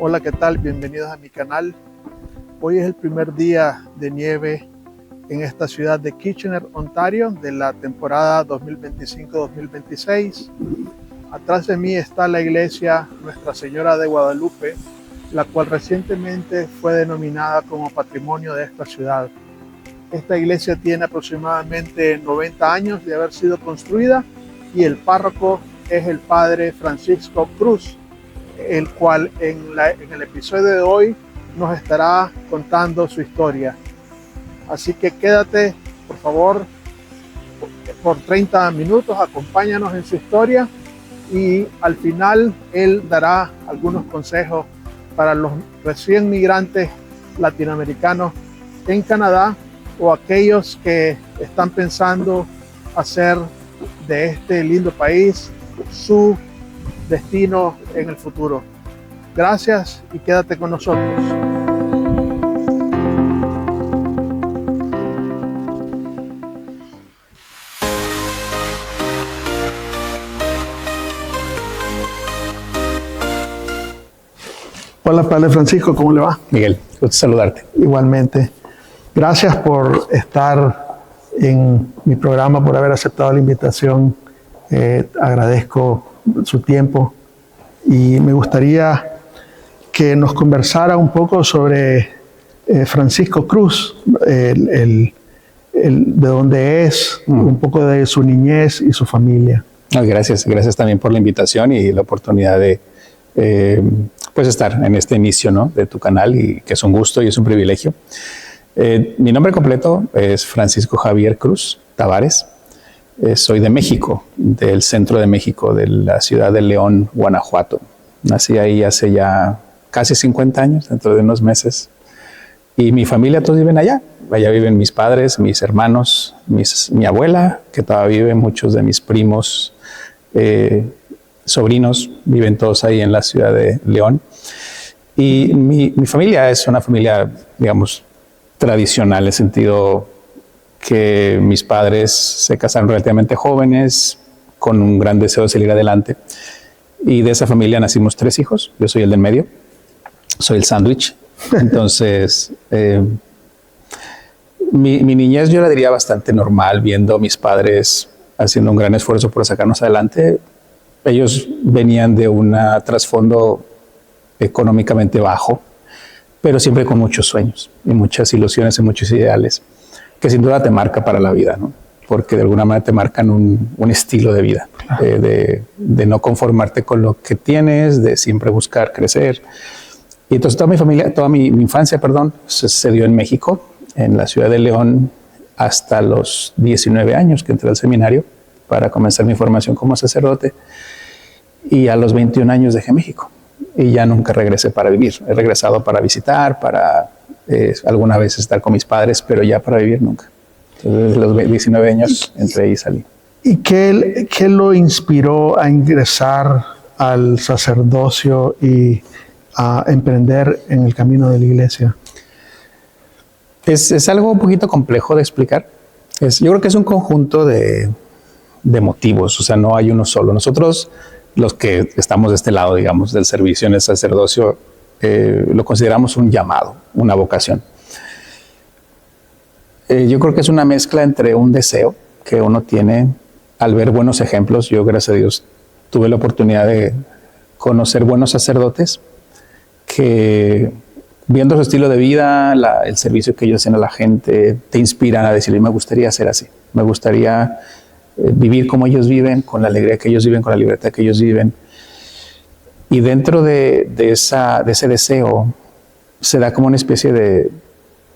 Hola, ¿qué tal? Bienvenidos a mi canal. Hoy es el primer día de nieve en esta ciudad de Kitchener, Ontario, de la temporada 2025-2026. Atrás de mí está la iglesia Nuestra Señora de Guadalupe, la cual recientemente fue denominada como Patrimonio de esta ciudad. Esta iglesia tiene aproximadamente 90 años de haber sido construida y el párroco es el padre Francisco Cruz, el cual en el episodio de hoy nos estará contando su historia. Así que quédate, por favor, por 30 minutos, acompáñanos en su historia y al final él dará algunos consejos para los recién migrantes latinoamericanos en Canadá o aquellos que están pensando hacer de este lindo país su destino en el futuro. Gracias y quédate con nosotros. Hola, Padre Francisco, ¿cómo le va? Miguel, gusto saludarte. Igualmente. Gracias por estar en mi programa, por haber aceptado la invitación. Agradezco su tiempo y me gustaría que nos conversara un poco sobre Francisco Cruz, de dónde es, un poco de su niñez y su familia. Gracias también por la invitación y la oportunidad de pues estar en este inicio, ¿no?, de tu canal, y que es un gusto y es un privilegio. Mi nombre completo es Francisco Javier Cruz Tavares. Soy de México, del centro de México, de la ciudad de León, Guanajuato. Nací ahí hace ya casi 50 años, dentro de unos meses. Y mi familia, todos viven allá. Allá viven mis padres, mis hermanos, mi abuela, que todavía vive, muchos de mis primos, sobrinos, viven todos ahí en la ciudad de León. Y mi familia es una familia, digamos, tradicional, en el sentido que mis padres se casaron relativamente jóvenes, con un gran deseo de salir adelante. Y de esa familia nacimos 3 hijos. Yo soy el del medio, soy el sándwich. Entonces, mi niñez yo la diría bastante normal, viendo a mis padres haciendo un gran esfuerzo por sacarnos adelante. Ellos venían de un trasfondo económicamente bajo, pero siempre con muchos sueños y muchas ilusiones y muchos ideales, que sin duda te marca para la vida, ¿no? Porque de alguna manera te marcan un estilo de vida, de no conformarte con lo que tienes, de siempre buscar crecer. Y entonces toda mi infancia, se dio en México, en la ciudad de León, hasta los 19 años que entré al seminario para comenzar mi formación como sacerdote. Y a los 21 años dejé México y ya nunca regresé para vivir. He regresado para visitar, para alguna vez estar con mis padres, pero ya para vivir nunca. Entonces, desde los 19 años entré y salí. ¿Y qué lo inspiró a ingresar al sacerdocio y a emprender en el camino de la iglesia? Es algo un poquito complejo de explicar. Yo creo que es un conjunto de motivos, o sea, no hay uno solo. Nosotros, los que estamos de este lado, digamos, del servicio en el sacerdocio, lo consideramos un llamado, una vocación. Yo creo que es una mezcla entre un deseo que uno tiene al ver buenos ejemplos. Yo, gracias a Dios, tuve la oportunidad de conocer buenos sacerdotes que, viendo su estilo de vida, el servicio que ellos hacen a la gente, te inspiran a decirle: me gustaría ser así, me gustaría vivir como ellos viven, con la alegría que ellos viven, con la libertad que ellos viven. Y dentro de ese deseo se da como una especie de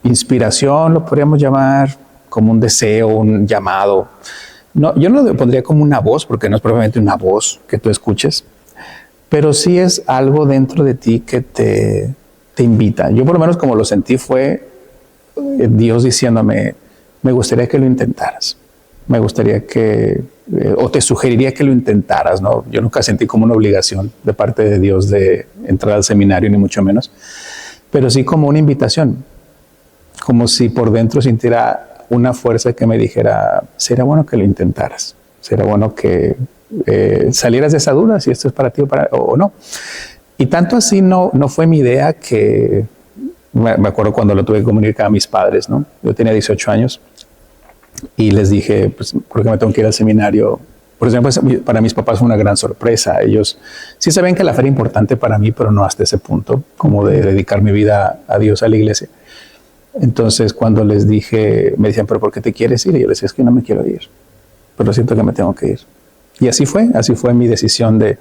inspiración, lo podríamos llamar, como un deseo, un llamado. No, yo no lo pondría como una voz, porque no es propiamente una voz que tú escuches, pero sí es algo dentro de ti que te invita. Yo, por lo menos, como lo sentí, fue Dios diciéndome: me gustaría que lo intentaras. Me gustaría o te sugeriría que lo intentaras, ¿no? Yo nunca sentí como una obligación de parte de Dios de entrar al seminario, ni mucho menos, pero sí como una invitación, como si por dentro sintiera una fuerza que me dijera: sería bueno que lo intentaras, sería bueno que salieras de esa duda, si esto es para ti o no. Y tanto así no fue mi idea que, me acuerdo cuando lo tuve que comunicar a mis padres, ¿no? Yo tenía 18 años y les dije, pues, ¿por qué me tengo que ir al seminario? Por ejemplo, para mis papás fue una gran sorpresa. Ellos sí sabían que la fe era importante para mí, pero no hasta ese punto, como de dedicar mi vida a Dios, a la iglesia. Entonces, cuando les dije, me decían, ¿pero por qué te quieres ir? Y yo les decía, es que no me quiero ir, pero siento que me tengo que ir. Y así fue mi decisión de,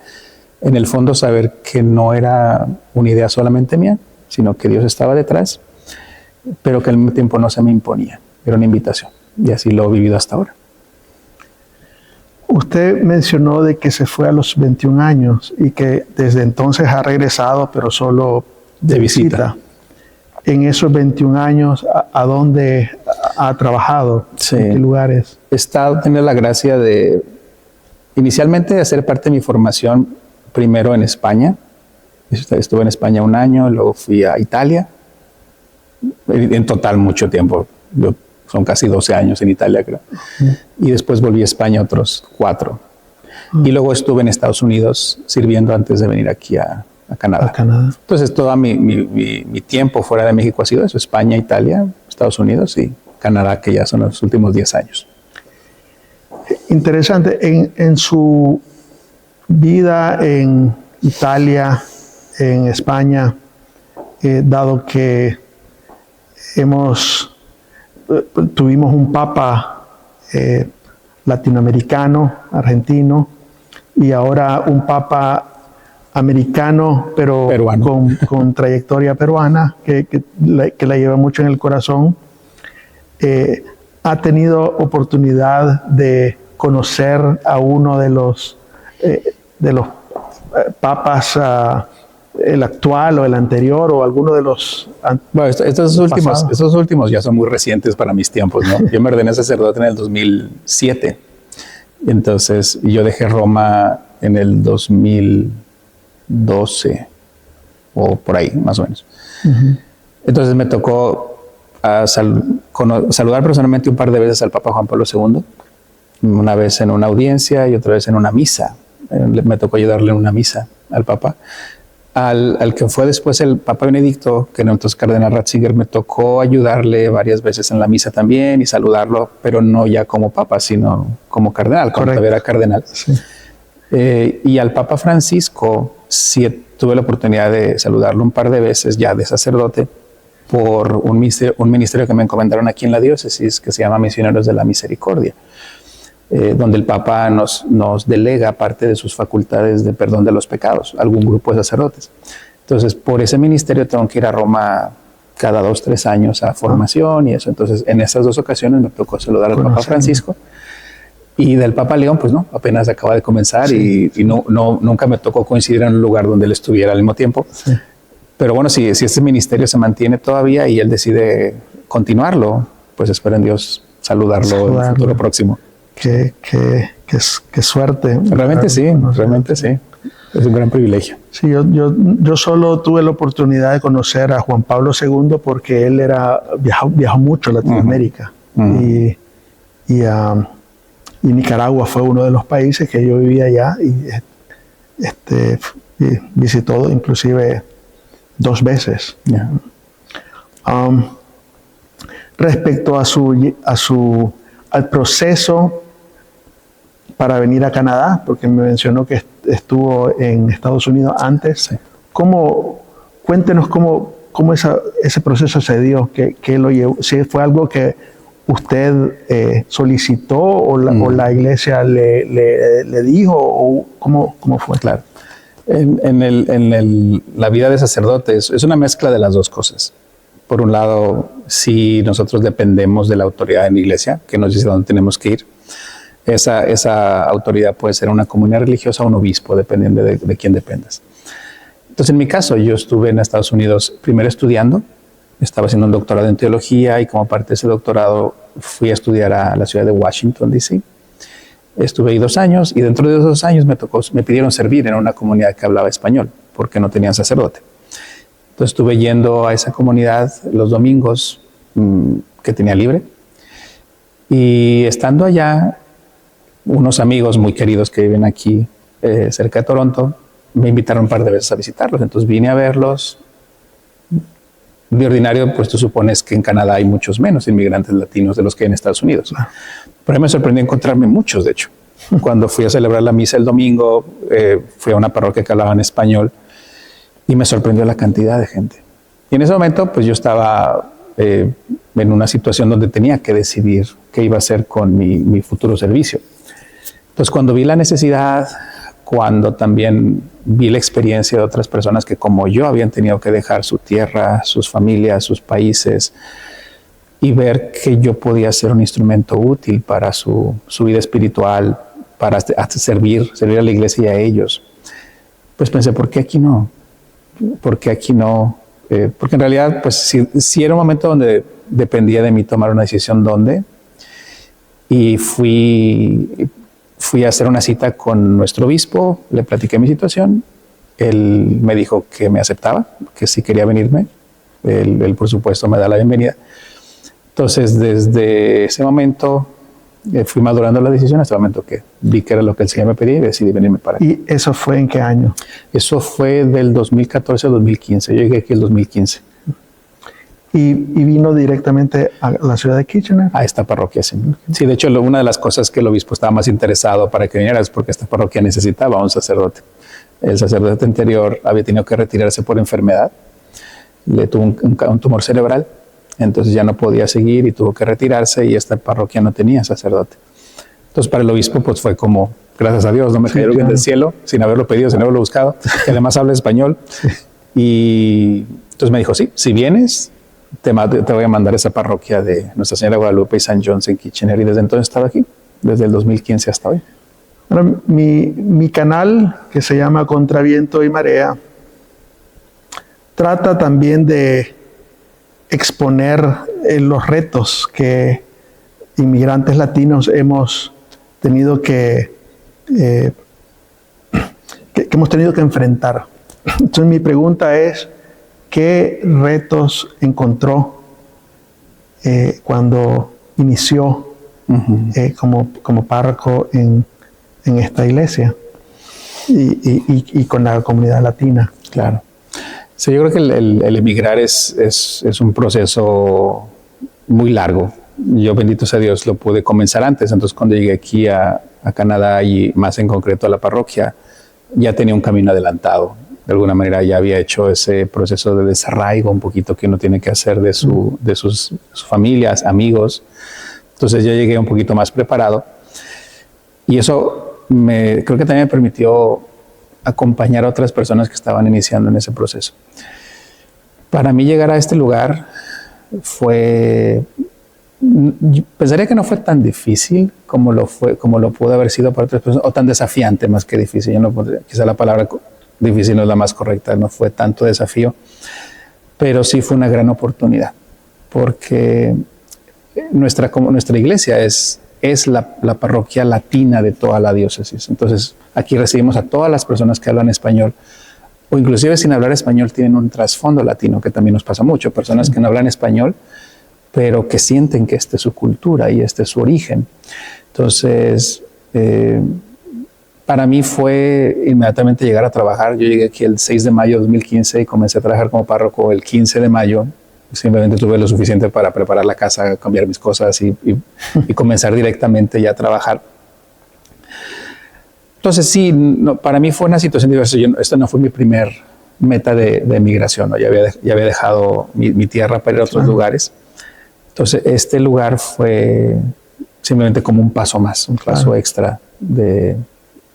en el fondo, saber que no era una idea solamente mía, sino que Dios estaba detrás, pero que al mismo tiempo no se me imponía, era una invitación. Y así lo he vivido hasta ahora. Usted mencionó de que se fue a los 21 años y que desde entonces ha regresado, pero solo de visita. En esos 21 años, ¿a dónde ha trabajado? Sí. ¿En qué lugares? He estado teniendo la gracia de, inicialmente, de hacer parte de mi formación primero en España. Estuve en España un año, luego fui a Italia. En total, mucho tiempo. Son casi 12 años en Italia, creo. Y después volví a España otros 4. Y luego estuve en Estados Unidos sirviendo antes de venir aquí a Canadá. Entonces, todo mi tiempo fuera de México ha sido eso: España, Italia, Estados Unidos y Canadá, que ya son los últimos 10 años. Interesante. En su vida en Italia, en España, dado que tuvimos un papa latinoamericano, argentino, y ahora un papa americano, pero con trayectoria peruana, que la lleva mucho en el corazón. Ha tenido oportunidad de conocer a uno de los papas, el actual o el anterior, o alguno de los... Bueno, estos últimos ya son muy recientes para mis tiempos, ¿no? Yo me ordené sacerdote en el 2007. Entonces, yo dejé Roma en el 2012, o por ahí, más o menos. Entonces, me tocó saludar personalmente un par de veces al Papa Juan Pablo II, una vez en una audiencia y otra vez en una misa. Me tocó ayudarle en una misa al Papa. Al que fue después el Papa Benedicto, que era entonces Cardenal Ratzinger, me tocó ayudarle varias veces en la misa también y saludarlo, pero no ya como Papa, sino como Cardenal, cuando todavía era Cardenal. Sí. Y al Papa Francisco sí tuve la oportunidad de saludarlo un par de veces ya de sacerdote por un ministerio que me encomendaron aquí en la diócesis, que se llama Misioneros de la Misericordia, donde el Papa nos delega parte de sus facultades de perdón de los pecados, algún grupo de sacerdotes. Entonces, por ese ministerio tengo que ir a Roma cada 2 o 3 años a formación y eso. Entonces, en esas 2 ocasiones me tocó saludar al Papa Francisco. Y del Papa León, pues no, apenas acaba de comenzar, sí, y nunca me tocó coincidir en un lugar donde él estuviera al mismo tiempo. Sí. Pero bueno, si este ministerio se mantiene todavía y él decide continuarlo, pues espero en Dios saludarlo en el futuro próximo. Qué suerte. Realmente sí, realmente sí. Es un gran privilegio. Sí, yo solo tuve la oportunidad de conocer a Juan Pablo II porque él viajó mucho a Latinoamérica. Y Nicaragua fue uno de los países que yo vivía allá y visitó inclusive 2 veces. Yeah. Respecto al proceso para venir a Canadá, porque me mencionó que estuvo en Estados Unidos antes. Sí. Cuéntenos cómo ese proceso se dio, que lo llevó, si fue algo que usted solicitó o la iglesia le dijo, o cómo fue. Claro. En la vida de sacerdotes es una mezcla de las 2 cosas. Por un lado, si nosotros dependemos de la autoridad en la iglesia, que nos dice dónde tenemos que ir, esa autoridad puede ser una comunidad religiosa o un obispo, dependiendo de quién dependas. Entonces, en mi caso, yo estuve en Estados Unidos primero estudiando, estaba haciendo un doctorado en teología y como parte de ese doctorado fui a estudiar a la ciudad de Washington, D.C. Estuve ahí 2 años y dentro de esos 2 años me pidieron servir en una comunidad que hablaba español porque no tenían sacerdote. Entonces estuve yendo a esa comunidad los domingos que tenía libre y estando allá, unos amigos muy queridos que viven aquí cerca de Toronto me invitaron un par de veces a visitarlos. Entonces vine a verlos. De ordinario, pues tú supones que en Canadá hay muchos menos inmigrantes latinos de los que hay en Estados Unidos. Pero a mí me sorprendió encontrarme muchos, de hecho. Cuando fui a celebrar la misa el domingo, fui a una parroquia que hablaba en español y me sorprendió la cantidad de gente. Y en ese momento, pues yo estaba en una situación donde tenía que decidir qué iba a hacer con mi futuro servicio. Entonces, cuando vi la necesidad, cuando también vi la experiencia de otras personas que como yo habían tenido que dejar su tierra, sus familias, sus países, y ver que yo podía ser un instrumento útil para su vida espiritual, para servir a la iglesia y a ellos, pues pensé, ¿por qué aquí no? ¿Por qué aquí no? Porque en realidad, pues sí era un momento donde dependía de mí tomar una decisión dónde, y fui a hacer una cita con nuestro obispo, le platiqué mi situación, él me dijo que me aceptaba, que sí quería venirme, él por supuesto me da la bienvenida. Entonces desde ese momento fui madurando la decisión hasta el momento que vi que era lo que el Señor me pedía y decidí venirme para aquí. ¿Y eso fue en qué año? Eso fue del 2014 al 2015, yo llegué aquí el 2015. ¿Y vino directamente a la ciudad de Kitchener? A esta parroquia, sí. Sí, de hecho, una de las cosas que el obispo estaba más interesado para que viniera es porque esta parroquia necesitaba un sacerdote. El sacerdote anterior había tenido que retirarse por enfermedad. Le tuvo un tumor cerebral, entonces ya no podía seguir y tuvo que retirarse y esta parroquia no tenía sacerdote. Entonces, para el obispo, pues fue como, gracias a Dios, no me cayó bien del cielo, sin haberlo pedido, sin haberlo buscado, que además habla español. Sí. Y entonces me dijo, sí, si vienes, te voy a mandar a esa parroquia de Nuestra Señora de Guadalupe y San John's en Kitchener, y desde entonces estaba aquí, desde el 2015 hasta hoy. Bueno, mi canal, que se llama Contra Viento y Marea, trata también de exponer los retos que inmigrantes latinos hemos tenido que enfrentar. Entonces mi pregunta es, ¿qué retos encontró cuando inició como párroco en esta iglesia y con la comunidad latina? Claro. Sí, yo creo que el emigrar es un proceso muy largo. Yo, bendito sea Dios, lo pude comenzar antes. Entonces, cuando llegué aquí a Canadá y más en concreto a la parroquia, ya tenía un camino adelantado. De alguna manera ya había hecho ese proceso de desarraigo un poquito que uno tiene que hacer de sus familias, amigos. Entonces yo llegué un poquito más preparado y eso creo que también me permitió acompañar a otras personas que estaban iniciando en ese proceso. Para mí llegar a este lugar pensaría que no fue tan difícil como lo pudo haber sido para otras personas, o tan desafiante más que difícil. Yo no podría, quizá la palabra difícil no es la más correcta, no fue tanto desafío, pero sí fue una gran oportunidad, porque nuestra iglesia es la parroquia latina de toda la diócesis. Entonces, aquí recibimos a todas las personas que hablan español, o inclusive sin hablar español tienen un trasfondo latino, que también nos pasa mucho, personas que no hablan español, pero que sienten que esta es su cultura y este es su origen. Entonces, para mí fue inmediatamente llegar a trabajar. Yo llegué aquí el 6 de mayo de 2015 y comencé a trabajar como párroco el 15 de mayo. Simplemente tuve lo suficiente para preparar la casa, cambiar mis cosas y comenzar directamente ya a trabajar. Entonces sí, para mí fue una situación diversa. Esta no fue mi primer meta de migración, ¿no? Ya había dejado mi tierra para ir a otros lugares. Entonces este lugar fue simplemente como un paso más, un paso extra.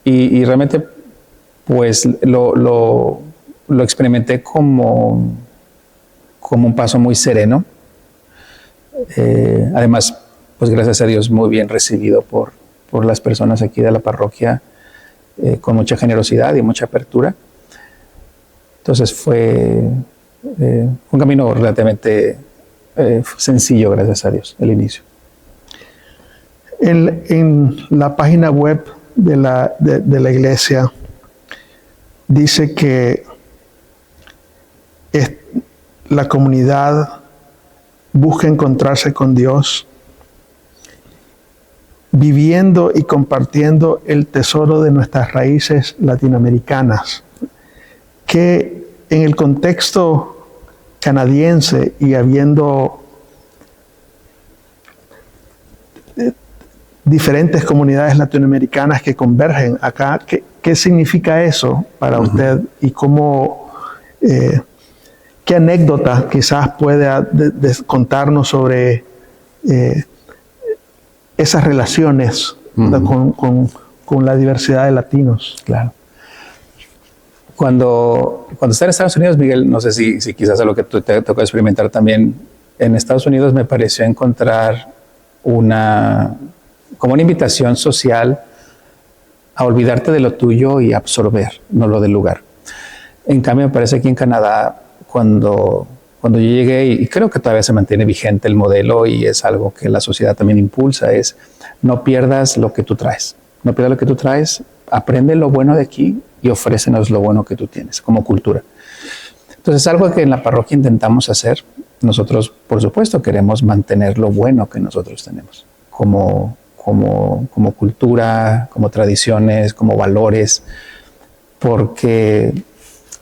Y realmente pues lo experimenté como un paso muy sereno. Además, pues gracias a Dios, muy bien recibido por las personas aquí de la parroquia, con mucha generosidad y mucha apertura. Entonces fue un camino relativamente sencillo, gracias a Dios, el inicio. En la página web de la iglesia dice que la comunidad busca encontrarse con Dios, viviendo y compartiendo el tesoro de nuestras raíces latinoamericanas. que en el contexto canadiense y habiendo diferentes comunidades latinoamericanas que convergen acá, ¿qué significa eso para usted y cómo, qué anécdota quizás pueda contarnos sobre esas relaciones con la diversidad de latinos? Claro. Cuando está en Estados Unidos, Miguel, no sé si quizás es lo que te tocó experimentar también, en Estados Unidos me pareció encontrar como una invitación social a olvidarte de lo tuyo y absorber, no lo del lugar. En cambio, me parece aquí en Canadá, cuando yo llegué, y creo que todavía se mantiene vigente el modelo y es algo que la sociedad también impulsa, es no pierdas lo que tú traes. No pierdas lo que tú traes, aprende lo bueno de aquí y ofrécenos lo bueno que tú tienes como cultura. Entonces, algo que en la parroquia intentamos hacer, nosotros, por supuesto, queremos mantener lo bueno que nosotros tenemos como cultura, como tradiciones, como valores, porque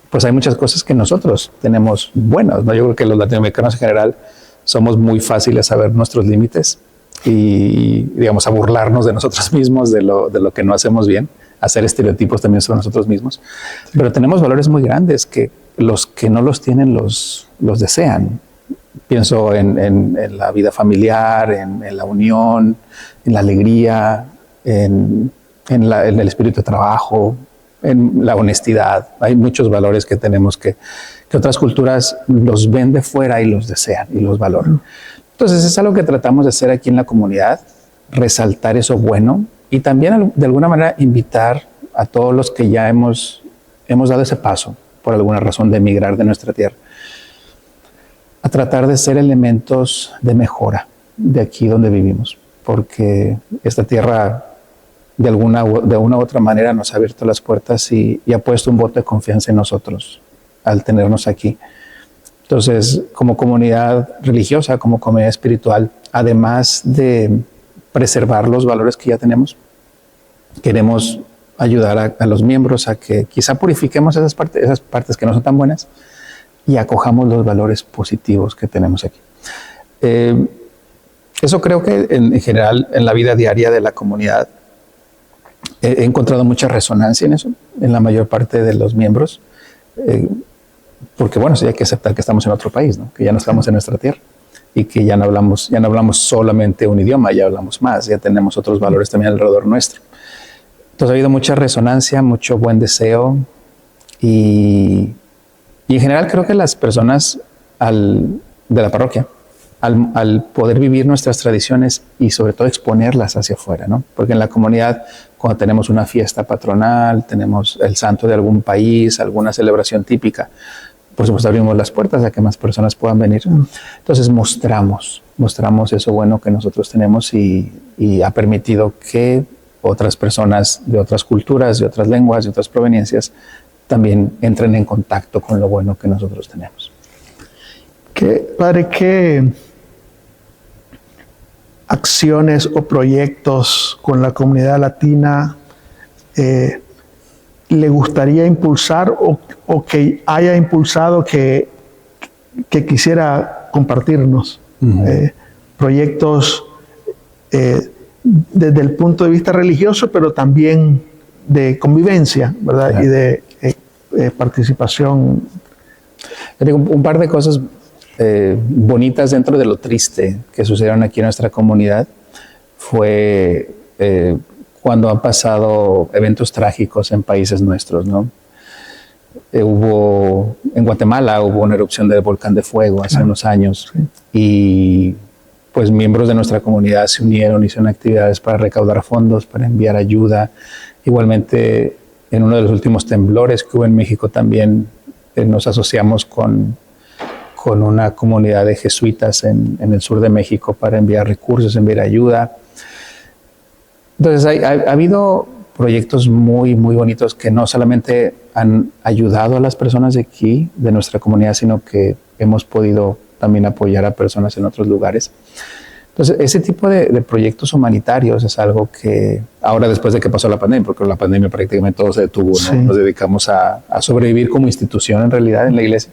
pues hay muchas cosas que nosotros tenemos buenas, ¿no? Yo creo que los latinoamericanos en general somos muy fáciles a ver nuestros límites y, digamos, a burlarnos de nosotros mismos, de lo que no hacemos bien, hacer estereotipos también sobre nosotros mismos. Pero tenemos valores muy grandes que los que no los tienen los desean. Pienso en la vida familiar, en la unión, en la alegría, en el espíritu de trabajo, en la honestidad. Hay muchos valores que tenemos que otras culturas los ven de fuera y los desean y los valoran. Entonces es algo que tratamos de hacer aquí en la comunidad, resaltar eso bueno y también de alguna manera invitar a todos los que ya hemos dado ese paso por alguna razón de emigrar de nuestra tierra, a tratar de ser elementos de mejora de aquí donde vivimos, porque esta tierra de una u otra manera nos ha abierto las puertas y ha puesto un voto de confianza en nosotros al tenernos aquí. Entonces, como comunidad religiosa, como comunidad espiritual, además de preservar los valores que ya tenemos, queremos ayudar a los miembros a que quizá purifiquemos esas partes que no son tan buenas y acojamos los valores positivos que tenemos aquí. Eso creo que en general en la vida diaria de la comunidad he encontrado mucha resonancia en eso, en la mayor parte de los miembros, porque bueno, sí hay que aceptar que estamos en otro país, ¿no? Que ya no estamos en nuestra tierra y que ya no hablamos solamente un idioma, ya hablamos más, ya tenemos otros valores también alrededor nuestro. Entonces ha habido mucha resonancia, mucho buen deseo y en general creo que las personas de la parroquia, al poder vivir nuestras tradiciones y sobre todo exponerlas hacia afuera, ¿no? Porque en la comunidad, cuando tenemos una fiesta patronal, tenemos el santo de algún país, alguna celebración típica, por supuesto abrimos las puertas a que más personas puedan venir. Entonces mostramos eso bueno que nosotros tenemos y ha permitido que otras personas de otras culturas, de otras lenguas, de otras proveniencias, también entren en contacto con lo bueno que nosotros tenemos. Padre, ¿qué acciones o proyectos con la comunidad latina le gustaría impulsar o que haya impulsado que quisiera compartirnos? Proyectos desde el punto de vista religioso, pero también de convivencia, ¿verdad? Claro. Y de participación. Yo digo, un par de cosas bonitas dentro de lo triste que sucedieron aquí en nuestra comunidad fue cuando han pasado eventos trágicos en países nuestros, ¿no? En Guatemala hubo una erupción del volcán de fuego hace unos años, sí. Y pues miembros de nuestra comunidad se unieron, hicieron actividades para recaudar fondos, para enviar ayuda. Igualmente, en uno de los últimos temblores que hubo en México también nos asociamos con una comunidad de jesuitas en el sur de México para enviar recursos, enviar ayuda. Entonces ha habido proyectos muy, muy bonitos que no solamente han ayudado a las personas de aquí, de nuestra comunidad, sino que hemos podido también apoyar a personas en otros lugares. Entonces, ese tipo de proyectos humanitarios es algo que ahora, después de que pasó la pandemia, porque la pandemia prácticamente todo se detuvo, Sí. ¿no? Nos dedicamos a sobrevivir como institución en realidad en la iglesia.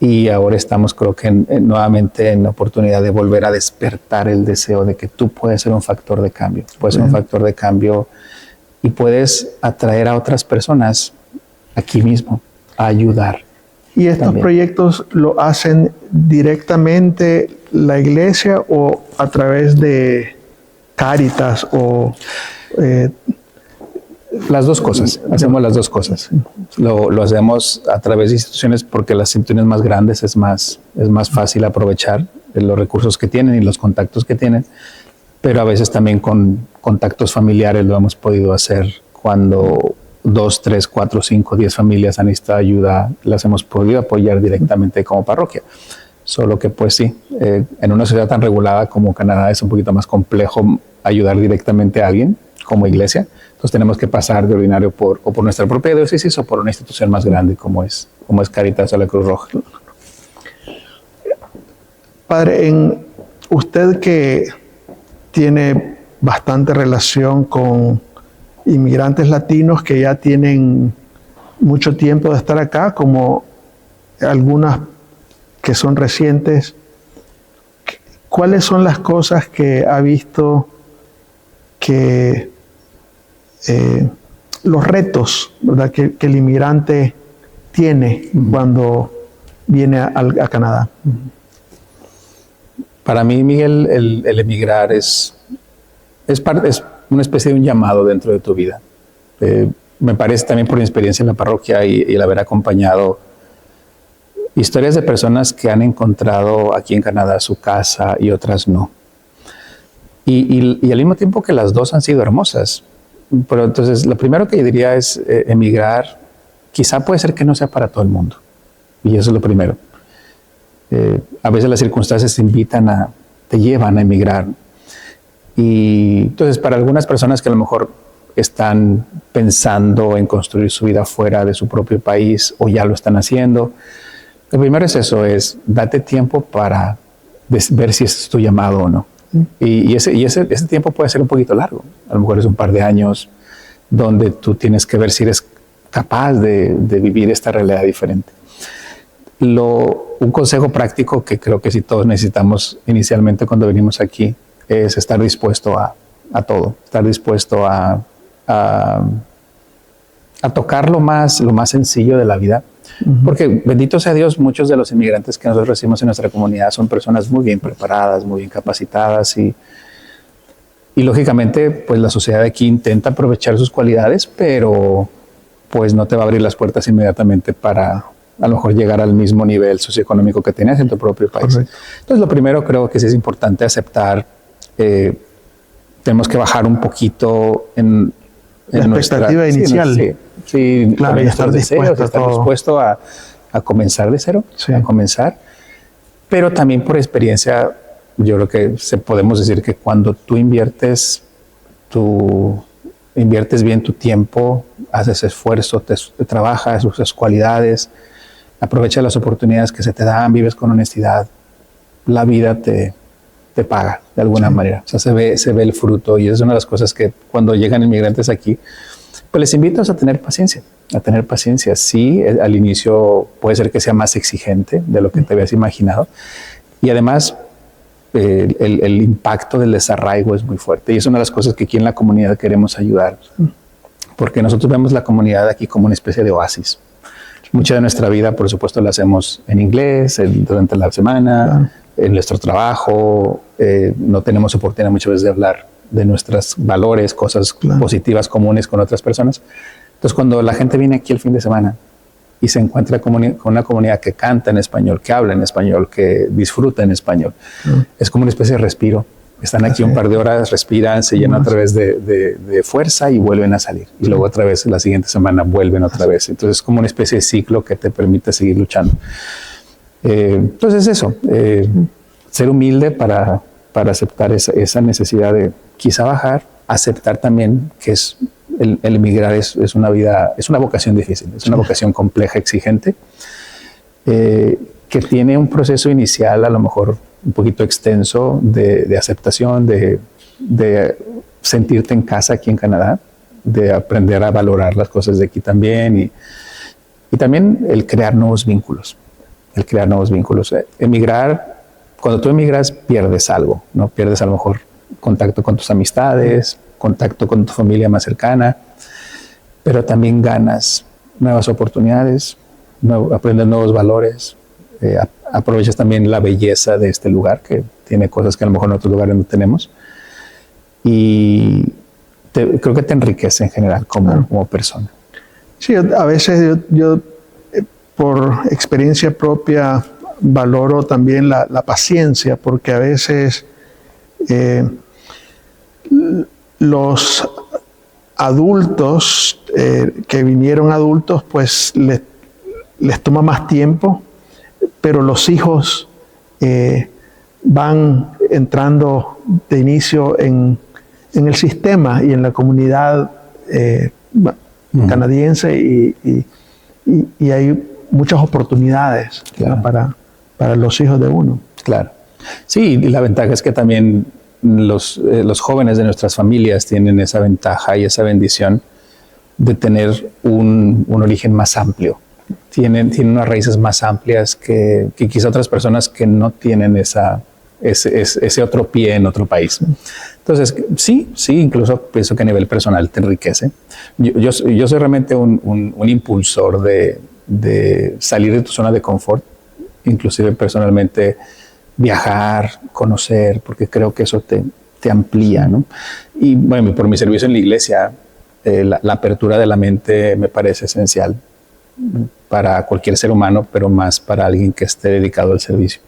Y ahora estamos, creo que nuevamente en la oportunidad de volver a despertar el deseo de que tú puedes ser un factor de cambio. Puedes ser un factor de cambio y puedes atraer a otras personas aquí mismo a ayudar. ¿Y estos también. proyectos lo hacen directamente la iglesia o a través de Cáritas o las dos cosas, hacemos las dos cosas. Lo hacemos a través de instituciones porque las instituciones más grandes es más fácil aprovechar los recursos que tienen y los contactos que tienen, pero a veces también con contactos familiares lo hemos podido hacer cuando 2, 3, 4, 5, 10 familias han necesitado ayuda, las hemos podido apoyar directamente como parroquia. Solo que pues sí, en una sociedad tan regulada como Canadá es un poquito más complejo ayudar directamente a alguien como iglesia. Entonces tenemos que pasar de ordinario por nuestra propia diócesis o por una institución más grande como es Cáritas o la Cruz Roja. Padre, usted que tiene bastante relación con inmigrantes latinos que ya tienen mucho tiempo de estar acá, como algunas que son recientes, ¿cuáles son las cosas que ha visto que los retos, ¿verdad?, que el inmigrante tiene cuando viene a Canadá? Para mí, Miguel, el emigrar es una especie de un llamado dentro de tu vida. Me parece también por mi experiencia en la parroquia y el haber acompañado historias de personas que han encontrado aquí en Canadá su casa y otras no. Y al mismo tiempo que las dos han sido hermosas. Pero entonces, lo primero que yo diría es emigrar. Quizá puede ser que no sea para todo el mundo. Y eso es lo primero. A veces las circunstancias te llevan a emigrar. Y entonces, para algunas personas que a lo mejor están pensando en construir su vida fuera de su propio país o ya lo están haciendo, lo primero es eso, es date tiempo para ver si es tu llamado o no. Y ese tiempo puede ser un poquito largo. A lo mejor es un par de años donde tú tienes que ver si eres capaz de vivir esta realidad diferente. Un consejo práctico que creo que sí todos necesitamos inicialmente cuando venimos aquí es estar dispuesto a todo, estar dispuesto a tocar lo más sencillo de la vida. Porque bendito sea Dios, muchos de los inmigrantes que nosotros recibimos en nuestra comunidad son personas muy bien preparadas, muy bien capacitadas y lógicamente pues la sociedad de aquí intenta aprovechar sus cualidades, pero pues no te va a abrir las puertas inmediatamente para a lo mejor llegar al mismo nivel socioeconómico que tenías en tu propio país. Correcto. Entonces lo primero creo que sí es importante aceptar, tenemos que bajar un poquito en la expectativa inicial. Sí, claro, y estar dispuesto a comenzar de cero, a comenzar. Pero también por experiencia, yo creo que podemos decir que cuando tú inviertes bien tu tiempo, haces esfuerzo, te trabajas, usas cualidades, aprovechas las oportunidades que se te dan, vives con honestidad, la vida te paga de alguna manera. O sea, se ve el fruto y es una de las cosas que cuando llegan inmigrantes aquí, pues les invito a tener paciencia, Sí, al inicio puede ser que sea más exigente de lo que te habías imaginado. Y además, el impacto del desarraigo es muy fuerte. Y es una de las cosas que aquí en la comunidad queremos ayudar. Porque nosotros vemos la comunidad aquí como una especie de oasis. Mucha de nuestra vida, por supuesto, la hacemos en inglés, durante la semana, en nuestro trabajo. No tenemos oportunidad muchas veces de hablar de nuestros valores, cosas positivas comunes con otras personas. Entonces, cuando la gente viene aquí el fin de semana y se encuentra con una comunidad que canta en español, que habla en español, que disfruta en español, es como una especie de respiro. Están aquí un par de horas, respiran, se llenan otra vez de fuerza y vuelven a salir. Y luego otra vez la siguiente semana vuelven otra vez. Entonces es como una especie de ciclo que te permite seguir luchando. Entonces eso, ser humilde para aceptar esa necesidad de quizá bajar, aceptar también que el emigrar es una vocación difícil, es una vocación compleja, exigente, que tiene un proceso inicial a lo mejor un poquito extenso de aceptación, de sentirte en casa aquí en Canadá, de aprender a valorar las cosas de aquí también y también el crear nuevos vínculos. El crear nuevos vínculos. Emigrar, cuando tú emigras pierdes algo, ¿no? Pierdes a lo mejor contacto con tus amistades, contacto con tu familia más cercana, pero también ganas nuevas oportunidades, aprendes nuevos valores, aprovechas también la belleza de este lugar, que tiene cosas que a lo mejor en otros lugares no tenemos, y creo que te enriquece en general como persona. Sí, a veces yo por experiencia propia valoro también la paciencia, porque a veces los adultos que vinieron adultos, pues les toma más tiempo, pero los hijos van entrando de inicio en el sistema y en la comunidad canadiense y hay muchas oportunidades, claro, para los hijos de uno. Claro. Sí, y la ventaja es que también los jóvenes de nuestras familias tienen esa ventaja y esa bendición de tener un origen más amplio. Tienen unas raíces más amplias que quizá otras personas que no tienen ese otro pie en otro país. Entonces, sí, incluso pienso que a nivel personal te enriquece. Yo soy realmente un impulsor de salir de tu zona de confort, inclusive personalmente viajar, conocer, porque creo que eso te amplía, ¿no? Y bueno, por mi servicio en la iglesia, la apertura de la mente me parece esencial para cualquier ser humano, pero más para alguien que esté dedicado al servicio.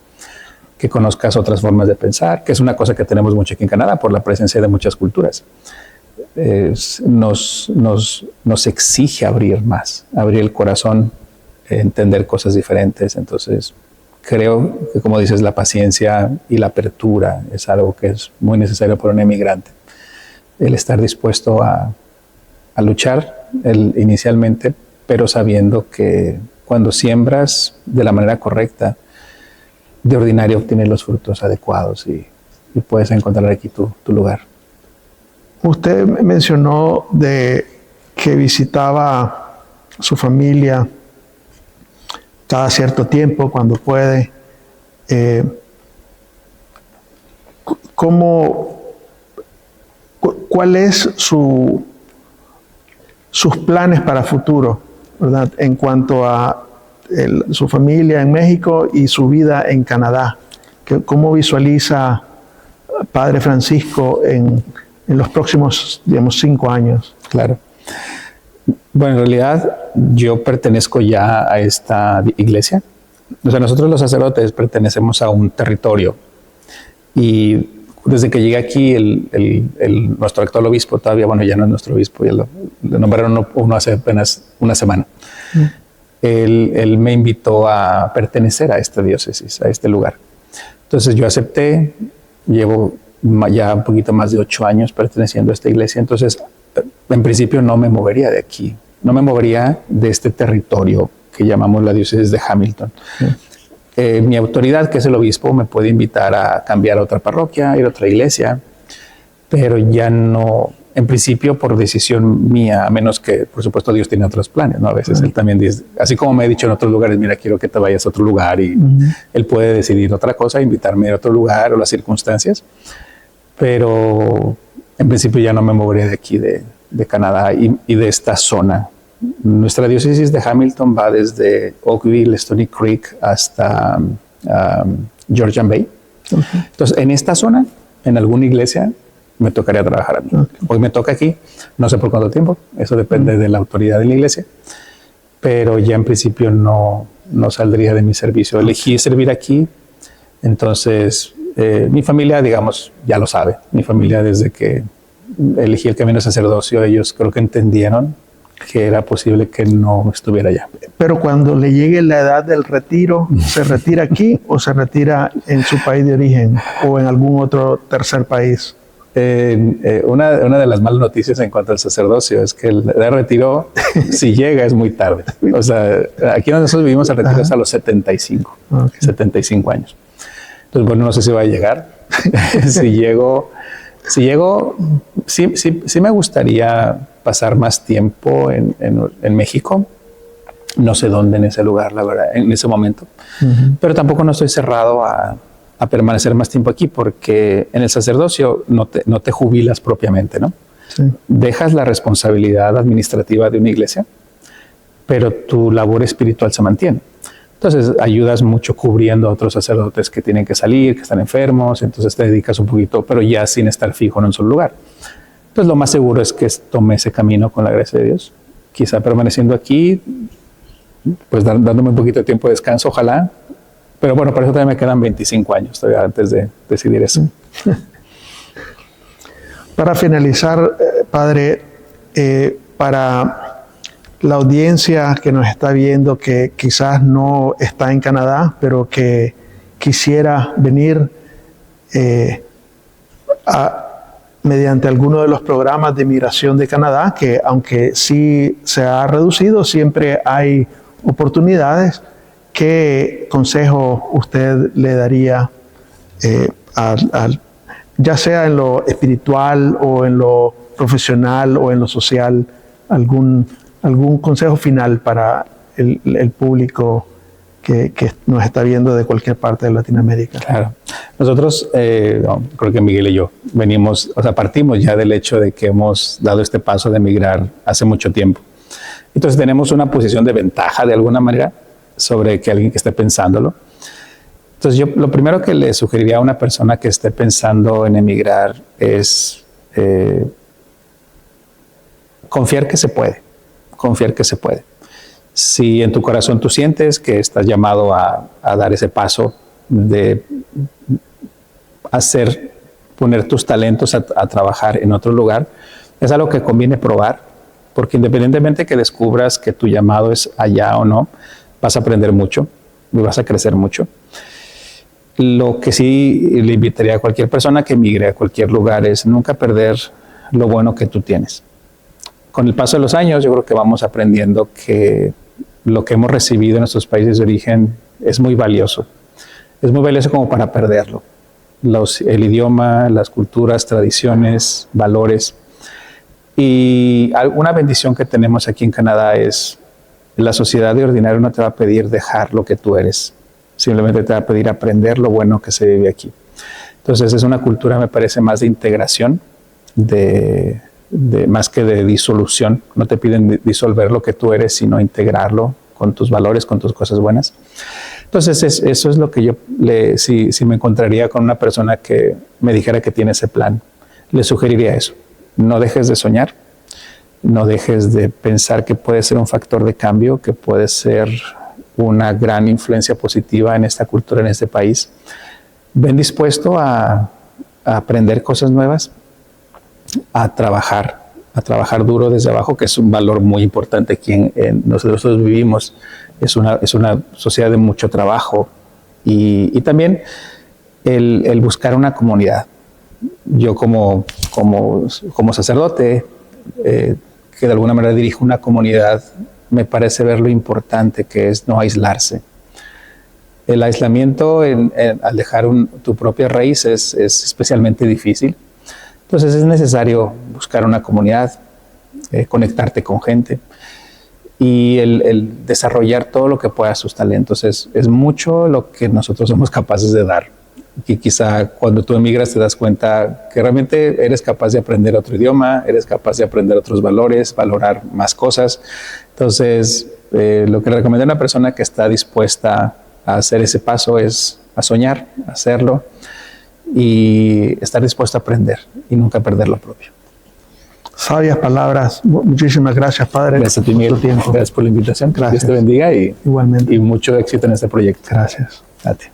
Que conozcas otras formas de pensar, que es una cosa que tenemos mucho aquí en Canadá por la presencia de muchas culturas. Nos exige abrir más, abrir el corazón, entender cosas diferentes. Entonces, creo que, como dices, la paciencia y la apertura es algo que es muy necesario para un emigrante. El estar dispuesto a luchar inicialmente, pero sabiendo que cuando siembras de la manera correcta, de ordinario obtienes los frutos adecuados y puedes encontrar aquí tu lugar. Usted mencionó de que visitaba su familia cada cierto tiempo, cuando puede. ¿Cuál es sus planes para futuro, ¿verdad? En cuanto a su familia en México y su vida en Canadá. ¿Cómo visualiza Padre Francisco en los próximos, 5 años? Claro. Bueno, en realidad yo pertenezco ya a esta iglesia. O sea, nosotros los sacerdotes pertenecemos a un territorio. Y desde que llegué aquí, nuestro actual obispo todavía, bueno, ya no es nuestro obispo, ya lo nombraron uno hace apenas una semana. Él me invitó a pertenecer a esta diócesis, a este lugar. Entonces yo acepté, llevo ya un poquito más de 8 años perteneciendo a esta iglesia, entonces en principio no me movería de aquí, no me movería de este territorio que llamamos la diócesis de Hamilton. Mi autoridad, que es el obispo, me puede invitar a cambiar a otra parroquia, ir a otra iglesia, pero ya no, en principio por decisión mía, a menos que, por supuesto, Dios tiene otros planes, ¿no? A veces Él también dice, así como me ha dicho en otros lugares, mira, quiero que te vayas a otro lugar, y Él puede decidir otra cosa, invitarme a otro lugar o las circunstancias, pero en principio ya no me moveré de aquí, de Canadá y de esta zona. Nuestra diócesis de Hamilton va desde Oakville, Stony Creek hasta Georgian Bay. Entonces, en esta zona, en alguna iglesia, me tocaría trabajar a mí. Hoy me toca aquí, no sé por cuánto tiempo, eso depende de la autoridad de la iglesia, pero ya en principio no saldría de mi servicio. Elegí servir aquí, entonces mi familia, digamos, ya lo sabe. Mi familia, desde que elegí el camino de sacerdocio, ellos creo que entendieron que era posible que no estuviera allá. Pero cuando le llegue la edad del retiro, ¿se retira aquí o se retira en su país de origen o en algún otro tercer país? Una de las malas noticias en cuanto al sacerdocio es que el retiro, si llega, es muy tarde. O sea, aquí donde nosotros vivimos, el retiro es a los 75 años. Pues bueno, no sé si va a llegar. Si llego, sí me gustaría pasar más tiempo en México. No sé dónde en ese lugar, la verdad, en ese momento. Pero tampoco no estoy cerrado a permanecer más tiempo aquí, porque en el sacerdocio no te jubilas propiamente, ¿no? Sí. Dejas la responsabilidad administrativa de una iglesia, pero tu labor espiritual se mantiene. Entonces ayudas mucho cubriendo a otros sacerdotes que tienen que salir, que están enfermos, entonces te dedicas un poquito, pero ya sin estar fijo en un solo lugar. Entonces lo más seguro es que tome ese camino con la gracia de Dios, quizá permaneciendo aquí, pues dándome un poquito de tiempo de descanso, ojalá. Pero bueno, para eso todavía me quedan 25 años todavía antes de decidir eso. Para finalizar, padre, para la audiencia que nos está viendo, que quizás no está en Canadá, pero que quisiera venir mediante alguno de los programas de migración de Canadá, que aunque sí se ha reducido, siempre hay oportunidades. ¿Qué consejo usted le daría ya sea en lo espiritual o en lo profesional o en lo social, algún consejo final para el público que nos está viendo de cualquier parte de Latinoamérica? Claro. Nosotros, creo que Miguel y yo partimos ya del hecho de que hemos dado este paso de emigrar hace mucho tiempo. Entonces tenemos una posición de ventaja de alguna manera sobre que alguien que esté pensándolo. Entonces yo lo primero que le sugeriría a una persona que esté pensando en emigrar es confiar que se puede, Si en tu corazón tú sientes que estás llamado a dar ese paso de poner tus talentos a trabajar en otro lugar, es algo que conviene probar, porque independientemente que descubras que tu llamado es allá o no, vas a aprender mucho y vas a crecer mucho. Lo que sí le invitaría a cualquier persona que emigre a cualquier lugar es nunca perder lo bueno que tú tienes. Con el paso de los años, yo creo que vamos aprendiendo que lo que hemos recibido en nuestros países de origen es muy valioso. Es muy valioso como para perderlo. El idioma, las culturas, tradiciones, valores. Y una bendición que tenemos aquí en Canadá es la sociedad de ordinario no te va a pedir dejar lo que tú eres. Simplemente te va a pedir aprender lo bueno que se vive aquí. Entonces es una cultura, me parece, más de integración, más que de disolución. No te piden disolver lo que tú eres, sino integrarlo con tus valores, con tus cosas buenas. Entonces eso es lo que yo, si me encontraría con una persona que me dijera que tiene ese plan, le sugeriría eso. No dejes de soñar, no dejes de pensar que puede ser un factor de cambio, que puede ser una gran influencia positiva en esta cultura, en este país. Ven dispuesto a aprender cosas nuevas, a trabajar duro desde abajo, que es un valor muy importante aquí en nosotros vivimos. Es una sociedad de mucho trabajo y también el buscar una comunidad. Yo como sacerdote, que de alguna manera dirijo una comunidad, me parece ver lo importante que es no aislarse. El aislamiento al dejar tu propia raíz es especialmente difícil. Entonces es necesario buscar una comunidad, conectarte con gente y el desarrollar todo lo que puedas sus talentos. Es mucho lo que nosotros somos capaces de dar. Y quizá cuando tú emigras te das cuenta que realmente eres capaz de aprender otro idioma, eres capaz de aprender otros valores, valorar más cosas. Entonces, lo que le recomiendo a una persona que está dispuesta a hacer ese paso es a soñar, a hacerlo y estar dispuesto a aprender y nunca perder lo propio. Sabias palabras. Muchísimas gracias, Padre. Gracias a ti, Miguel. Gracias por la invitación. Gracias. Dios te bendiga Igualmente. Y mucho éxito en este proyecto. Gracias. A ti.